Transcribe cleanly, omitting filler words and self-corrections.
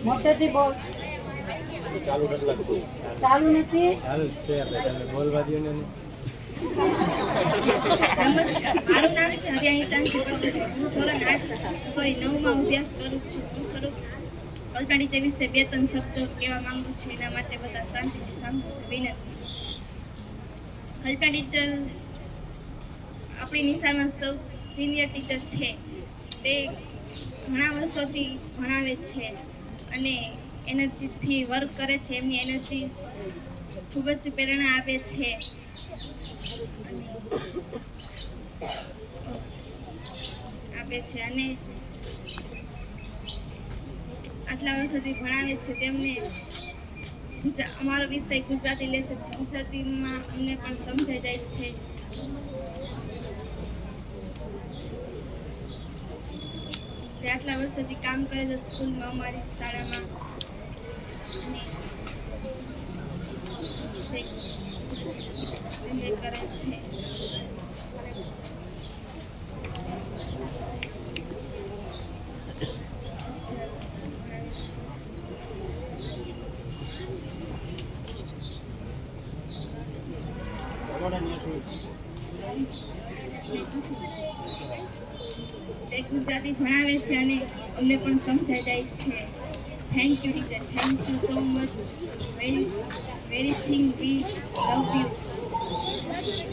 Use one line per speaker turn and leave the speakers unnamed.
મોટેથી બોલ.
ચાલુ નથી લાગતું.
ચાલુ નથી.
ચાલુ જ છે તમે બોલવા દો ને.
નમસ્કાર, મારું નામ છે હરિયાણી તાંસી. હું ધોરણ 9માં અભ્યાસ કરું છું. હું થોડુંક કલ્પના ટીચર વિશે 2-3 શબ્દો કહેવા માંગુ છું. એના માટે બધા શાંતિથી સાંભળજો વિનંતી. કલ્પના ટીચર આપણી નિશાળમાં સૌ સિનિયર ટીચર છે. તે ઘણા વર્ષોથી ભણાવે છે અને એનર્જીથી વર્ક કરે છે. એમની એનર્જી ખૂબ જ પ્રેરણા આપે છે. અને આટલા વર્ષોથી ભણાવે છે. તેમને અમારો વિષય ગુજરાતી લે છે. ગુજરાતીમાં અમને પણ સમજાઈ જાય છે. તે આટલા વર્ષોથી કામ કરે છે સ્કૂલમાં, અમારી શાળામાં. અને તે કરે છે. તે ગુજરાતી ભણાવે છે અને અમને પણ સમજાઈ જાય છે. Thank you teacher, thank you so much. Very thing we love you.